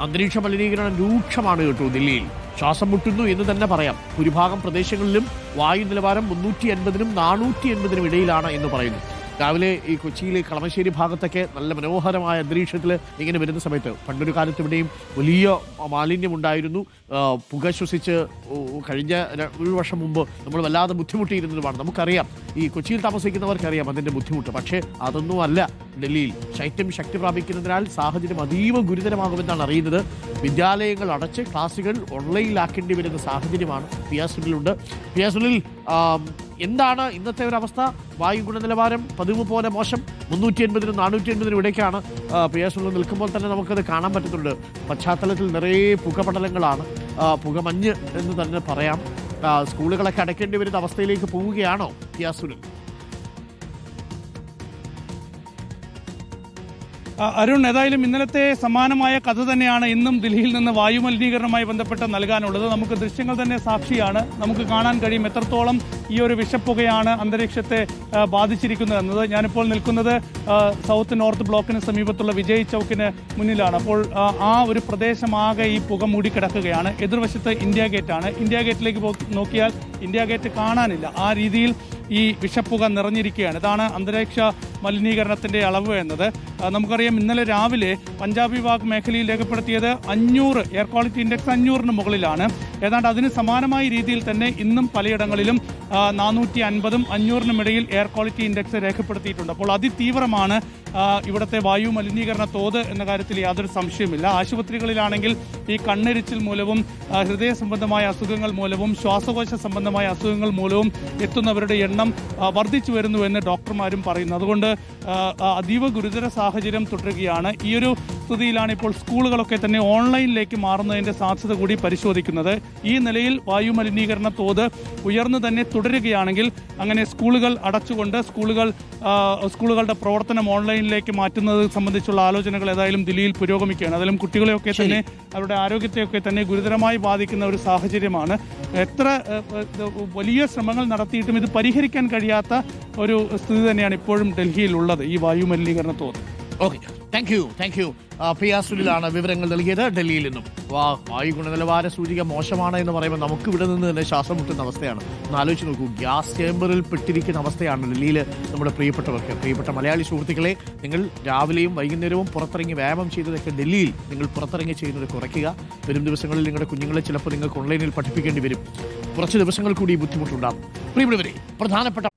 അന്തരീക്ഷ മലിനീകരണം രൂക്ഷമാണ് കേട്ടോ ദില്ലിയിൽ. ശ്വാസം മുട്ടുന്നു എന്ന് തന്നെ പറയാം. ഭൂരിഭാഗം പ്രദേശങ്ങളിലും വായു നിലവാരം 350-നും 480-നും ഇടയിലാണ് എന്ന് പറയുന്നു. രാവിലെ ഈ കൊച്ചിയിലെ കളമശ്ശേരി ഭാഗത്തൊക്കെ നല്ല മനോഹരമായ അന്തരീക്ഷത്തിൽ ഇങ്ങനെ വരുന്ന സമയത്ത് പണ്ടൊരു കാലത്ത് ഇവിടെയും വലിയ മാലിന്യമുണ്ടായിരുന്നു. പുക ശ്വസിച്ച് കഴിഞ്ഞ ഒരു വർഷം മുമ്പ് നമ്മൾ വല്ലാതെ ബുദ്ധിമുട്ടിയിരുന്നതുമാണ്. നമുക്കറിയാം, ഈ കൊച്ചിയിൽ താമസിക്കുന്നവർക്കറിയാം അതിൻ്റെ ബുദ്ധിമുട്ട്. പക്ഷേ അതൊന്നും അല്ല ഡൽഹിയിൽ. ശൈത്യം ശക്തി പ്രാപിക്കുന്നതിനാൽ സാഹചര്യം അതീവ ഗുരുതരമാകുമെന്നാണ് അറിയുന്നത്. വിദ്യാലയങ്ങൾ അടച്ച് ക്ലാസുകൾ ഓൺലൈനിലാക്കേണ്ടി വരുന്ന സാഹചര്യമാണ്. പിയാസുനിലുണ്ട്. പിയാസുനിൽ എന്താണ് ഇന്നത്തെ ഒരു അവസ്ഥ? വായു ഗുണനിലവാരം പതിവ് പോലെ മോശം. 380-നും 480-നും ഇടയ്ക്കാണ് പിയാസുനിൽ നിൽക്കുമ്പോൾ തന്നെ നമുക്കത് കാണാൻ പറ്റുന്നുണ്ട്. പശ്ചാത്തലത്തിൽ നിറയെ പുകപടലങ്ങളാണ്, പുകമഞ്ഞ് എന്ന് തന്നെ പറയാം. സ്കൂളുകളൊക്കെ അടയ്ക്കേണ്ടി വരുന്ന അവസ്ഥയിലേക്ക് പോവുകയാണോ പിയാസുനിൽ? അരുൺ, ഏതായാലും ഇന്നലത്തെ സമാനമായ കഥ തന്നെയാണ് ഇന്നും ദില്ലിയിൽ നിന്ന് വായുമലിനീകരണവുമായി ബന്ധപ്പെട്ട് നൽകാനുള്ളത്. നമുക്ക് ദൃശ്യങ്ങൾ തന്നെ സാക്ഷിയാണ്. നമുക്ക് കാണാൻ കഴിയും എത്രത്തോളം ഈ ഒരു വിഷപ്പുകയാണ് അന്തരീക്ഷത്തെ ബാധിച്ചിരിക്കുന്നത് എന്നത്. ഞാനിപ്പോൾ നിൽക്കുന്നത് സൗത്ത് നോർത്ത് ബ്ലോക്കിന് സമീപത്തുള്ള വിജയ് ചൗക്കിന് മുന്നിലാണ്. അപ്പോൾ ആ ഒരു പ്രദേശമാകെ ഈ പുക മൂടിക്കിടക്കുകയാണ്. എതിർവശത്ത് ഇന്ത്യ ഗേറ്റാണ്. ഇന്ത്യ ഗേറ്റിലേക്ക് നോക്കിയാൽ ഇന്ത്യ ഗേറ്റ് കാണാനില്ല. ആ രീതിയിൽ ഈ വിഷപ്പുക നിറഞ്ഞിരിക്കുകയാണ്. ഇതാണ് അന്തരീക്ഷ മലിനീകരണത്തിന്റെ അളവ് എന്നത്. നമുക്കറിയാം, ഇന്നലെ രാവിലെ പഞ്ചാബി ബാഗ് മേഖലയിൽ രേഖപ്പെടുത്തിയത് 500 എയർ ക്വാളിറ്റി ഇൻഡെക്സ് 500-ന് മുകളിലാണ്. ഏതാണ്ട് അതിന് സമാനമായ രീതിയിൽ തന്നെ ഇന്നും പലയിടങ്ങളിലും 450-നും 500-നും ഇടയിൽ എയർ ക്വാളിറ്റി ഇൻഡെക്സ് രേഖപ്പെടുത്തിയിട്ടുണ്ട്. അപ്പോൾ അതിതീവ്രമാണ് ഇവിടുത്തെ വായു മലിനീകരണ തോത് എന്ന കാര്യത്തിൽ യാതൊരു സംശയമില്ല. ആശുപത്രികളിലാണെങ്കിൽ ഈ കണ്ണെരിച്ചിൽ മൂലവും ഹൃദയ സംബന്ധമായ അസുഖങ്ങൾ മൂലവും ശ്വാസകോശ സംബന്ധമായ അസുഖങ്ങൾ മൂലവും എത്തുന്നവരുടെ എണ്ണം വർദ്ധിച്ചു വരുന്നു എന്ന് ഡോക്ടർമാരും പറയുന്നു. അതുകൊണ്ട് അതീവ ഗുരുതര സാഹചര്യം തുടരുകയാണ്. ഈ ഒരു സ്ഥിതിയിലാണ് ഇപ്പോൾ സ്കൂളുകളൊക്കെ തന്നെ ഓൺലൈനിലേക്ക് മാറുന്നതിൻ്റെ സാധ്യത കൂടി പരിശോധിക്കുന്നത്. ഈ നിലയിൽ വായു മലിനീകരണ തോത് ഉയർന്നു തന്നെ തുടരുകയാണെങ്കിൽ അങ്ങനെ സ്കൂളുകൾ അടച്ചുകൊണ്ട് സ്കൂളുകളുടെ പ്രവർത്തനം ഓൺലൈനിലേക്ക് മാറ്റുന്നത് സംബന്ധിച്ചുള്ള ആലോചനകൾ ഏതായാലും ദില്ലിയിൽ പുരോഗമിക്കുകയാണ്. അതിലും കുട്ടികളെയൊക്കെ തന്നെ അവരുടെ ആരോഗ്യത്തെയൊക്കെ തന്നെ ഗുരുതരമായി ബാധിക്കുന്ന ഒരു സാഹചര്യമാണ്. എത്ര വലിയ ശ്രമങ്ങൾ നടത്തിയിട്ടും ഇത് പരിഹരിക്കാൻ കഴിയാത്ത ഒരു സ്ഥിതി തന്നെയാണ് ഇപ്പോഴും ഡൽഹിയിൽ ഉള്ളത്, ഈ വായു മലിനീകരണ തോത്. Okay, thank you. പിയാസുനിലാണ് വിവരങ്ങൾ നൽകിയത് ഡൽഹിയിൽ നിന്നും. വായു ഗുണനിലവാര സൂചിക മോശമാണ് എന്ന് പറയുമ്പോൾ നമുക്ക് ഇവിടെ നിന്ന് തന്നെ ശ്വാസം മുട്ടുന്ന അവസ്ഥയാണ്. ഒന്ന് ആലോചിച്ച് നോക്കൂ, ഗ്യാസ് ചേമ്പറിൽ പെട്ടിരിക്കുന്ന അവസ്ഥയാണ് ഡൽഹിയിൽ നമ്മുടെ പ്രിയപ്പെട്ട മലയാളി സുഹൃത്തുക്കളെ. നിങ്ങൾ രാവിലെയും വൈകുന്നേരവും പുറത്തിറങ്ങി വ്യായാമം ചെയ്തതൊക്കെ ഡൽഹിയിൽ നിങ്ങൾ പുറത്തിറങ്ങി ചെയ്യുന്നത് കുറയ്ക്കുക. വരും ദിവസങ്ങളിൽ നിങ്ങളുടെ കുഞ്ഞുങ്ങളെ ചിലപ്പോൾ നിങ്ങൾക്ക് ഓൺലൈനിൽ പഠിപ്പിക്കേണ്ടി വരും. കുറച്ച് ദിവസങ്ങൾ കൂടി ബുദ്ധിമുട്ടുണ്ടാകും. പ്രിയപ്പെട്ടവരെ, പ്രധാനപ്പെട്ട